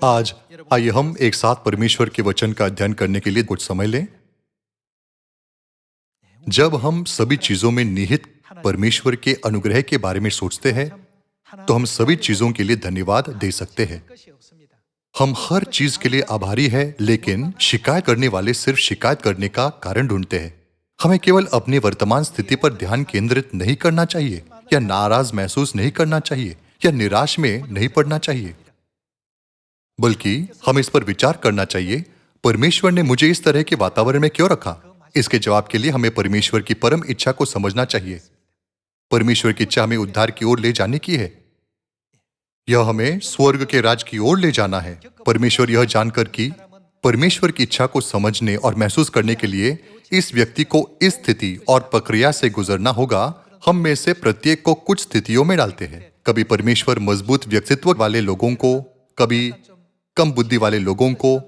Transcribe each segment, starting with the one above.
आज आइए हम एक साथ परमेश्वर के वचन का अध्ययन करने के लिए कुछ समय लें। जब हम सभी चीजों में निहित परमेश्वर के अनुग्रह के बारे में सोचते हैं, तो हम सभी चीजों के लिए धन्यवाद दे सकते हैं। हम हर चीज के लिए आभारी हैं, लेकिन शिकायत करने वाले सिर्फ शिकायत करने का कारण ढूंढते हैं। हमें केवल अपनी वर्तमान स्थिति पर ध्यान केंद्रित नहीं करना चाहिए, या नाराज महसूस नहीं करना चाहिए, या निराश में नहीं पड़ना चाहिए, बल्कि हम इस पर विचार करना चाहिए, परमेश्वर ने मुझे इस तरह के वातावरण में क्यों रखा। इसके जवाब के लिए हमें परमेश्वर की परम इच्छा को समझना चाहिए। परमेश्वर की इच्छा हमें उद्धार की ओर ले जाने की है। यह हमें स्वर्ग के राज की ओर ले जाना है। परमेश्वर यह जानकर कि परमेश्वर की इच्छा को समझने और महसूस करने के लिए इस व्यक्ति को इस स्थिति और प्रक्रिया से गुजरना होगा। हम में से प्रत्येक को कुछ स्थितियों में डालते हैं। कभी परमेश्वर मजबूत व्यक्तित्व वाले लोगों को, कभी कम बुद्धि वाले लोगों को,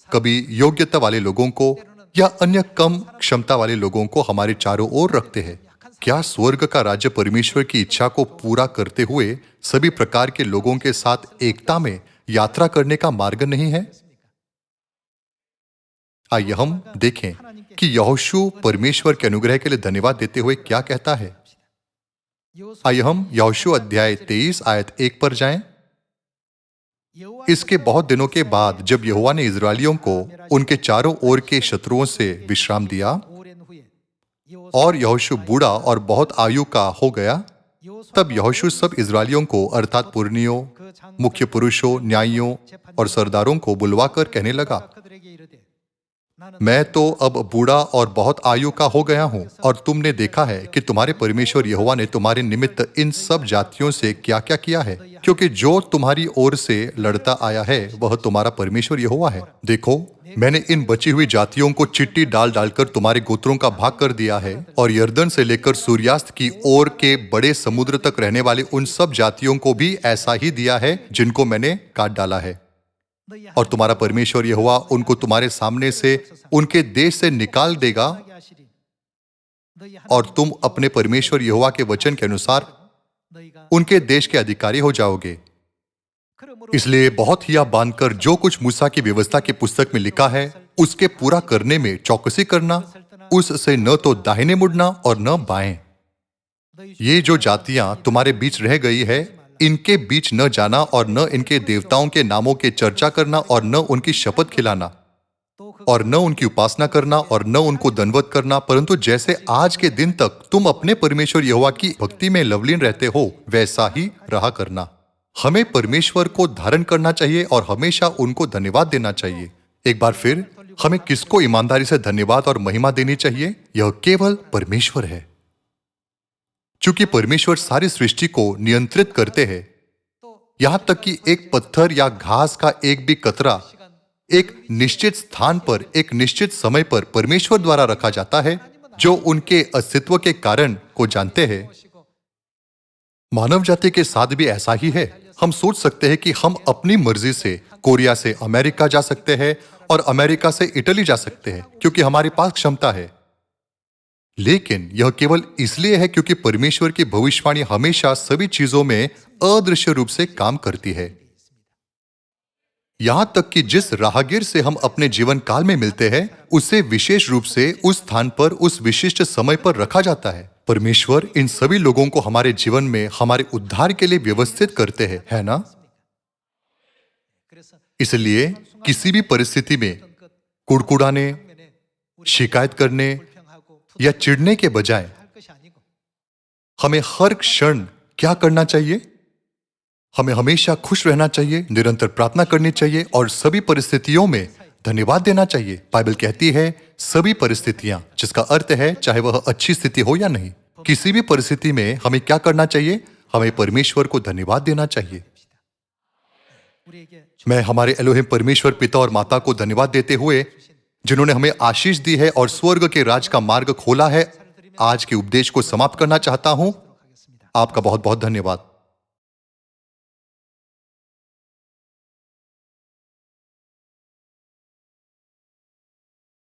कभी योग्यता वाले लोगों को, या अन्य कम क्षमता वाले लोगों को हमारे चारों ओर रखते हैं। क्या स्वर्ग का राज्य परमेश्वर की इच्छा को पूरा करते हुए सभी प्रकार के लोगों के साथ एकता में यात्रा करने का मार्ग नहीं है? आइए हम देखें कि यहोशू परमेश्वर के अनुग्रह के लिए धन्यवाद देते हुए क्या कहता है। आइए हम यहोशू अध्याय 23 आयत 1 पर जाएं। इसके बहुत दिनों के बाद जब यहोवा ने इजरायलियों को उनके चारों ओर के शत्रुओं से विश्राम दिया और यहोशू बूढ़ा और बहुत आयु का हो गया, तब यहोशू सब इजरायलियों को अर्थात पुरनियों, मुख्य पुरुषों, न्यायियों और सरदारों को बुलवाकर कहने लगा, मैं तो अब बूढ़ा और बहुत आयु का हो गया हूं, और तुमने देखा है कि तुम्हारे परमेश्वर यहोवा ने तुम्हारे निमित्त इन सब जातियों से क्या क्या किया है, क्योंकि जो तुम्हारी ओर से लड़ता आया है वह तुम्हारा परमेश्वर यहोवा है। देखो, मैंने इन बची हुई जातियों को चिट्ठी डाल डालकर तुम्हारे गोत्रों का भाग कर दिया है, और यर्दन से लेकर सूर्यास्त की ओर के बड़े समुद्र तक रहने वाले उन सब जातियों को भी ऐसा ही दिया है जिनको मैंने काट डाला है। और तुम्हारा परमेश्वर यहोवा उनको तुम्हारे सामने से उनके देश से निकाल देगा, और तुम अपने परमेश्वर यहोवा के वचन के अनुसार उनके देश के अधिकारी हो जाओगे। इसलिए बहुत हिया बांधकर जो कुछ मूसा की व्यवस्था की पुस्तक में लिखा है उसके पूरा करने में चौकसी करना, उससे न तो दाहिने मुड़ना और न बाएं। ये जो जातियां तुम्हारे बीच रह गई है, इनके बीच न जाना और न इनके देवताओं के नामों के चर्चा करना और न उनकी शपथ खिलाना और न उनकी उपासना करना और न उनको दंडवत करना, परंतु जैसे आज के दिन तक तुम अपने परमेश्वर यहोवा की भक्ति में लवलीन रहते हो वैसा ही रहा करना। हमें परमेश्वर को धारण करना चाहिए और हमेशा उनको धन्यवाद देना चाहिए। एक बार फिर, हमें किसको ईमानदारी से धन्यवाद और महिमा देनी चाहिए? यह केवल परमेश्वर है। चूंकि परमेश्वर सारी सृष्टि को नियंत्रित करते हैं, यहां तक कि एक पत्थर या घास का एक भी कतरा एक निश्चित स्थान पर एक निश्चित समय पर परमेश्वर द्वारा रखा जाता है, जो उनके अस्तित्व के कारण को जानते हैं। मानव जाति के साथ भी ऐसा ही है। हम सोच सकते हैं कि हम अपनी मर्जी से कोरिया से अमेरिका जा सकते हैं और अमेरिका से इटली जा सकते हैं, क्योंकि हमारे पास क्षमता है। लेकिन यह केवल इसलिए है क्योंकि परमेश्वर की भविष्यवाणी हमेशा सभी चीजों में अदृश्य रूप से काम करती है। यहां तक कि जिस राहगीर से हम अपने जीवन काल में मिलते हैं, उसे विशेष रूप से उस स्थान पर उस विशिष्ट समय पर रखा जाता है। परमेश्वर इन सभी लोगों को हमारे जीवन में हमारे उद्धार के लिए व्यवस्थित करते हैं, है ना? इसलिए किसी भी परिस्थिति में कुड़कुड़ाने, शिकायत करने या चिढ़ने के बजाय हमें हर क्षण क्या करना चाहिए? हमें हमेशा खुश रहना चाहिए, निरंतर प्रार्थना करनी चाहिए और सभी परिस्थितियों में धन्यवाद देना चाहिए। बाइबल कहती है सभी परिस्थितियां, जिसका अर्थ है चाहे वह अच्छी स्थिति हो या नहीं। किसी भी परिस्थिति में हमें क्या करना चाहिए? हमें परमेश्वर को धन्यवाद देना चाहिए। मैं हमारे एलोहिम परमेश्वर पिता और माता को धन्यवाद देते हुए, जिन्होंने हमें आशीष दी है और स्वर्ग के राज का मार्ग खोला है, आज के उपदेश को समाप्त करना चाहता हूं। आपका बहुत बहुत धन्यवाद।